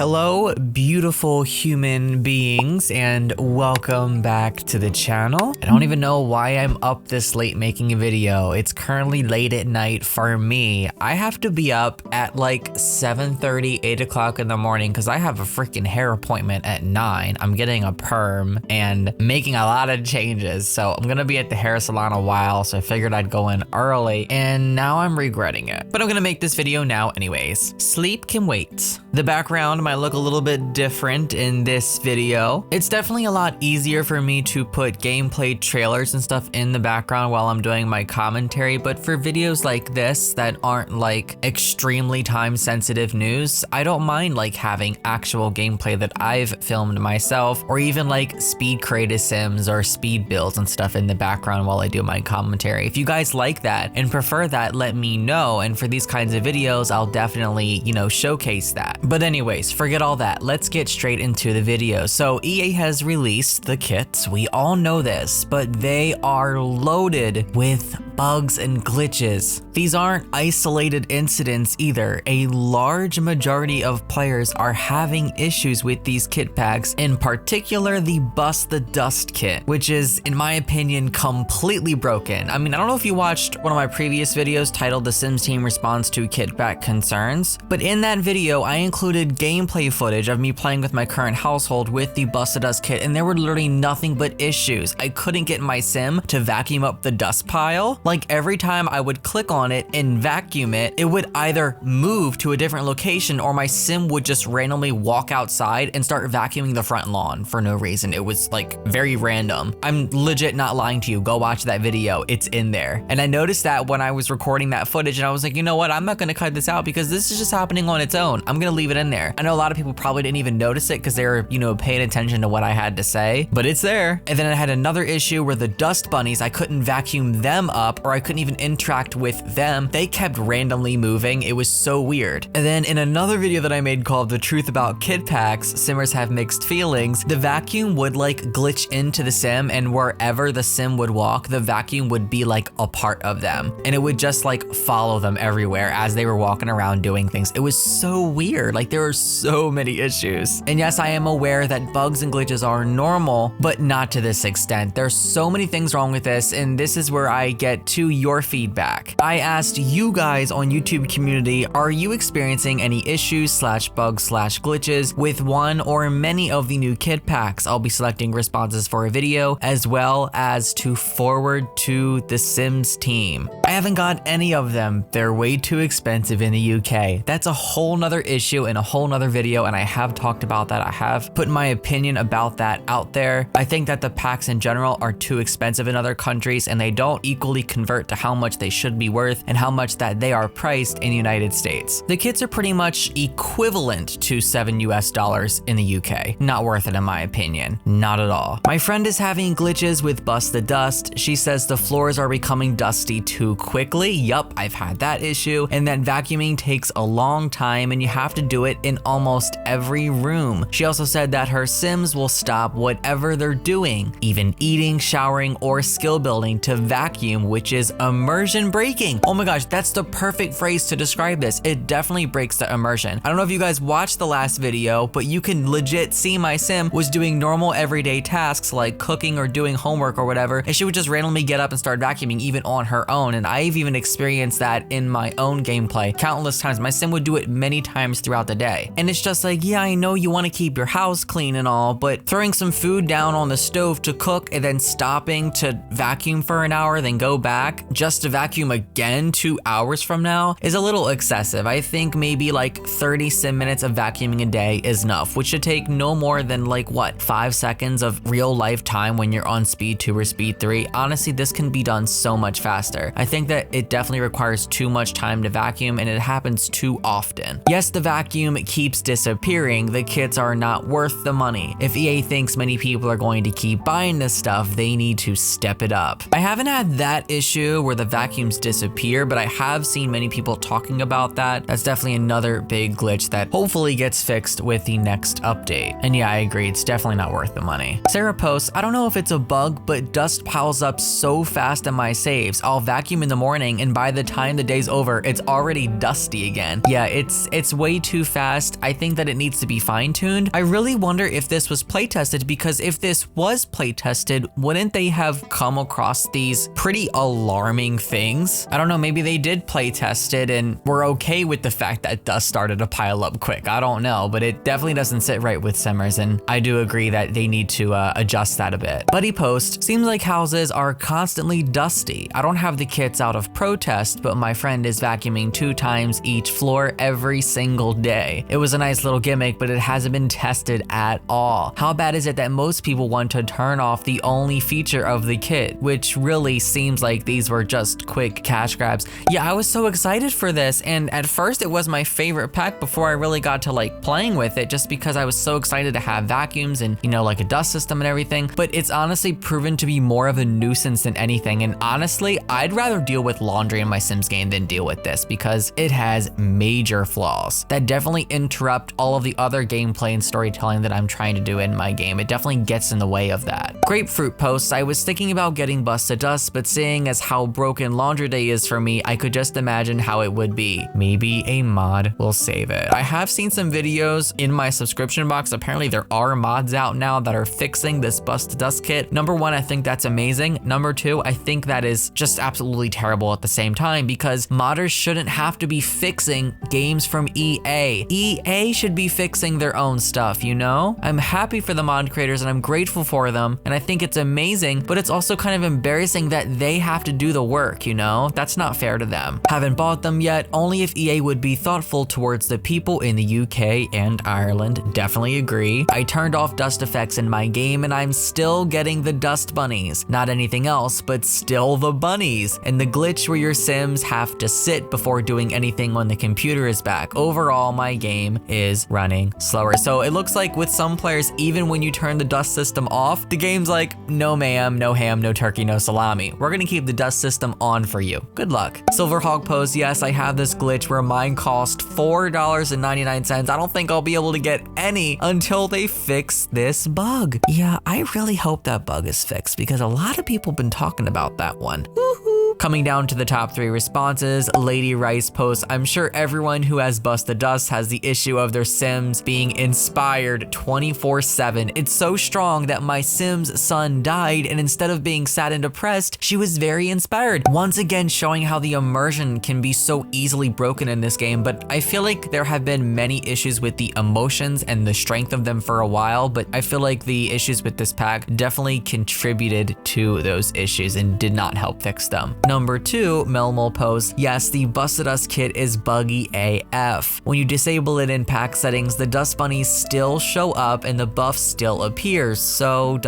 Hello, beautiful human beings, and welcome back to the channel. I don't even know why I'm up this late making a video. It's currently late at night for me. I have to be up at like 7:30, 8 o'clock in the morning because I have a freaking hair appointment at 9. I'm getting a perm and making a lot of changes. So I'm gonna be at the hair salon a while, so I figured I'd go in early, and now I'm regretting it. But I'm gonna make this video now anyways. Sleep can wait. The background might look a little bit different in this video. It's definitely a lot easier for me to put gameplay trailers and stuff in the background while I'm doing my commentary, but for videos like this that aren't like extremely time sensitive news, I don't mind like having actual gameplay that I've filmed myself, or even like speed creative sims or speed builds and stuff in the background while I do my commentary. If you guys like that and prefer that, let me know, and for these kinds of videos I'll definitely, showcase that. But anyways, forget all that. Let's get straight into the video. So EA has released the kits. We all know this, but they are loaded with bugs and glitches. These aren't isolated incidents either. A large majority of players are having issues with these kit packs, in particular the Bust the Dust kit, which is, in my opinion, completely broken. I mean, I don't know if you watched one of my previous videos titled The Sims Team Responds to Kit Pack Concerns, but in that video I included gameplay footage of me playing with my current household with the Bust the Dust kit, and there were literally nothing but issues. I couldn't get my sim to vacuum up the dust pile. Like, every time I would click on it and vacuum it, it would either move to a different location or my sim would just randomly walk outside and start vacuuming the front lawn for no reason. It was like very random. I'm legit not lying to you. Go watch that video. It's in there. And I noticed that when I was recording that footage, and I was like, you know what? I'm not gonna cut this out because this is just happening on its own. I'm gonna leave it in there. I know a lot of people probably didn't even notice it because they were, paying attention to what I had to say, but it's there. And then I had another issue where the dust bunnies, I couldn't vacuum them up, or I couldn't even interact with them. They kept randomly moving. It was so weird. And then in another video that I made called The Truth About Kit Packs, Simmers Have Mixed Feelings, the vacuum would like glitch into the sim, and wherever the sim would walk, the vacuum would be like a part of them. And it would just like follow them everywhere as they were walking around doing things. It was so weird. Like, there were so many issues. And yes, I am aware that bugs and glitches are normal, but not to this extent. There's so many things wrong with this, and this is where I get to your feedback. I asked you guys on YouTube community, are you experiencing any issues / bugs / glitches with one or many of the new kit packs? I'll be selecting responses for a video, as well as to forward to the Sims team. I haven't got any of them. They're way too expensive in the UK. That's a whole nother issue in a whole nother video, and I have talked about that. I have put my opinion about that out there. I think that the packs in general are too expensive in other countries, and they don't equally convert to how much they should be worth and how much that they are priced in the United States. The kits are pretty much equivalent to $7 US in the UK. Not worth it in my opinion. Not at all. My friend is having glitches with Bust the Dust. She says the floors are becoming dusty too quickly. Yup, I've had that issue, and that vacuuming takes a long time and you have to do it in almost every room. She also said that her Sims will stop whatever they're doing, even eating, showering, or skill building, to vacuum, which is immersion breaking. Oh my gosh, that's the perfect phrase to describe this. It definitely breaks the immersion. I don't know if you guys watched the last video, but you can legit see my sim was doing normal everyday tasks like cooking or doing homework or whatever, and she would just randomly get up and start vacuuming even on her own. And I've even experienced that in my own gameplay countless times. My sim would do it many times throughout the day. And it's just like, yeah, I know you want to keep your house clean and all, but throwing some food down on the stove to cook and then stopping to vacuum for an hour, then go back just to vacuum again 2 hours from now is a little excessive. I think maybe like 30 sim minutes of vacuuming a day is enough, which should take no more than like 5 seconds of real life time when you're on speed 2 or speed 3. Honestly, this can be done so much faster. I think that it definitely requires too much time to vacuum, and it happens too often. Yes, the vacuum keeps disappearing. The kits are not worth the money. If EA thinks many people are going to keep buying this stuff, they need to step it up. I haven't had that issue issue where the vacuums disappear, but I have seen many people talking about that. That's definitely another big glitch that hopefully gets fixed with the next update. And yeah, I agree, it's definitely not worth the money. Sarah posts, I don't know if it's a bug, but dust piles up so fast in my saves. I'll vacuum in the morning and by the time the day's over, it's already dusty again. Yeah, it's way too fast. I think that it needs to be fine-tuned. I really wonder if this was playtested, because if this was playtested, wouldn't they have come across these pretty alarming things? I don't know, maybe they did playtest it and were okay with the fact that dust started to pile up quick. I don't know, but it definitely doesn't sit right with Simmers, and I do agree that they need to adjust that a bit. Buddy post, seems like houses are constantly dusty. I don't have the kits out of protest, but my friend is vacuuming 2 times each floor every single day. It was a nice little gimmick, but it hasn't been tested at all. How bad is it that most people want to turn off the only feature of the kit, which really seems like these were just quick cash grabs? Yeah, I was so excited for this, and at first it was my favorite pack before I really got to like playing with it, just because I was so excited to have vacuums and, you know, like a dust system and everything. But it's honestly proven to be more of a nuisance than anything, and honestly, I'd rather deal with laundry in my Sims game than deal with this, because it has major flaws that definitely interrupt all of the other gameplay and storytelling that I'm trying to do in my game. It definitely gets in the way of that. Grapefruit posts, I was thinking about getting Bust to Dust, but seeing as how broken laundry day is for me, I could just imagine how it would be. Maybe a mod will save it. I have seen some videos in my subscription box. Apparently there are mods out now that are fixing this Bust to Dust kit. Number 1, I think that's amazing. Number 2, I think that is just absolutely terrible at the same time, because modders shouldn't have to be fixing games from EA. EA should be fixing their own stuff, you know? I'm happy for the mod creators and I'm grateful for them, and I think it's amazing, but it's also kind of embarrassing that they have to do the work, you know? That's not fair to them. Haven't bought them yet, only if EA would be thoughtful towards the people in the UK and Ireland. Definitely agree. I turned off dust effects in my game and I'm still getting the dust bunnies. Not anything else, but still the bunnies. And the glitch where your Sims have to sit before doing anything when the computer is back. Overall, my game is running slower. So it looks like with some players, even when you turn the dust system off, the game's like, no ma'am, no ham, no turkey, no salami. We're gonna keep the dust system on for you. Good luck. Silverhawk post, yes, I have this glitch where mine cost $4.99. I don't think I'll be able to get any until they fix this bug. Yeah, I really hope that bug is fixed, because a lot of people have been talking about that one. Woohoo! Coming down to the top 3 responses, Lady Rice posts, I'm sure everyone who has Bust to Dust has the issue of their Sims being inspired 24/7. It's so strong that my Sim's son died, and instead of being sad and depressed, she was very inspired. Once again, showing how the immersion can be so easily broken in this game, but I feel like there have been many issues with the emotions and the strength of them for a while, but I feel like the issues with this pack definitely contributed to those issues and did not help fix them. Number 2, Melmol posts, yes, the Bust to Dust kit is buggy AF. When you disable it in pack settings, the dust bunnies still show up and the buff still appears. So ...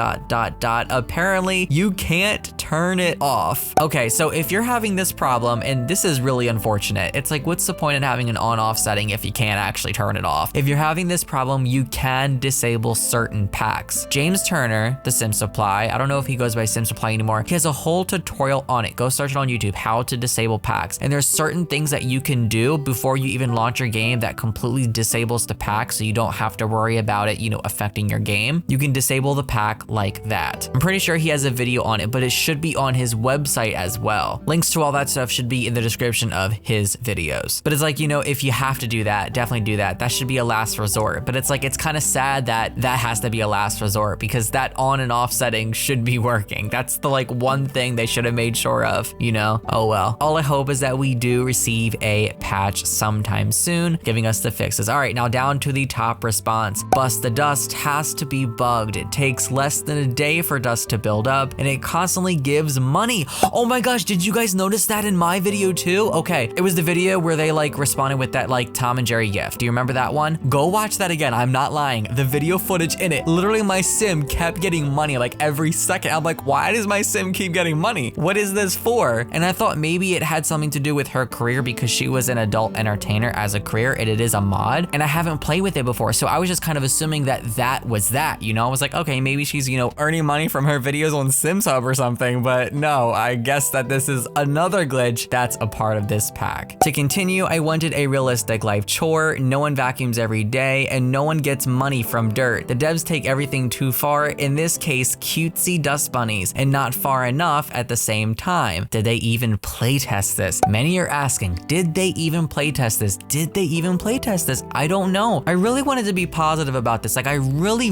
apparently you can't turn it off. Okay, so if you're having this problem, and this is really unfortunate, it's like, what's the point in having an on-off setting if you can't actually turn it off? If you're having this problem, you can disable certain packs. James Turner, the Sim Supply, I don't know if he goes by Sim Supply anymore, he has a whole tutorial on it. Go search it on YouTube, how to disable packs. And there's certain things that you can do before you even launch your game that completely disables the pack, so you don't have to worry about it, you know, affecting your game. You can disable the pack like that. I'm pretty sure he has a video on it, but it should be on his website as well. Links to all that stuff should be in the description of his videos. But it's like, you know, if you have to do that, definitely do that. That should be a last resort. But it's like, it's kind of sad that that has to be a last resort, because that on and off setting should be working. That's the like one thing they should have made sure of, you know? Oh well. All I hope is that we do receive a patch sometime soon, giving us the fixes. All right, now down to the top response. Bust to Dust has to be bugged. It takes less than a day for dust to build up, and it constantly gives money. Oh my gosh, did you guys notice that in my video too? Okay, it was the video where they like responded with that like Tom and Jerry gif. Do you remember that one? Go watch that again. I'm not lying. The video footage in it, literally my Sim kept getting money like every second. I'm like, why does my Sim keep getting money? What is this for? before, and I thought maybe it had something to do with her career because she was an adult entertainer as a career, and it is a mod, and I haven't played with it before, so I was just kind of assuming that that was that, you know? I was like, okay, maybe she's, you know, earning money from her videos on Sims Hub or something, but no, I guess that this is another glitch that's a part of this pack. To continue, I wanted a realistic life chore, no one vacuums every day, and no one gets money from dirt. The devs take everything too far, in this case, cutesy dust bunnies, and not far enough at the same time. Did they even playtest this? Many are asking, did they even playtest this? Did they even playtest this? I don't know. I really wanted to be positive about this. Like, I really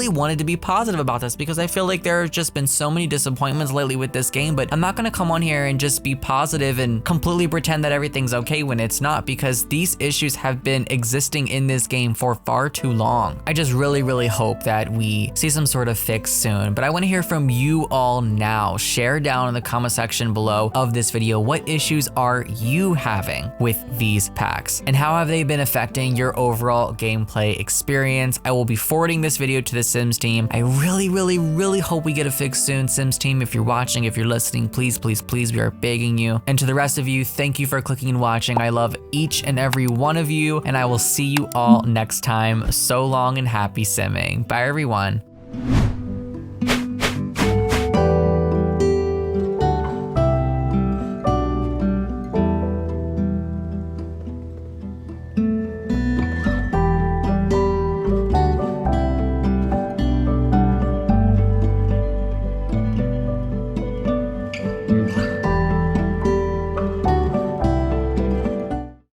wanted to be positive about this because I feel like there have just been so many disappointments lately with this game, but I'm not gonna come on here and just be positive and completely pretend that everything's okay when it's not, because these issues have been existing in this game for far too long. I just really hope that we see some sort of fix soon, but I wanna hear from you all now. Share down in the comment section below of this video, what issues are you having with these packs and how have they been affecting your overall gameplay experience? I will be forwarding this video to the Sims team. I really hope we get a fix soon. Sims team, if you're watching, if you're listening, please, we are begging you. And to the rest of you, thank you for clicking and watching. I love each and every one of you, and I will see you all next time. So long and happy simming. Bye everyone.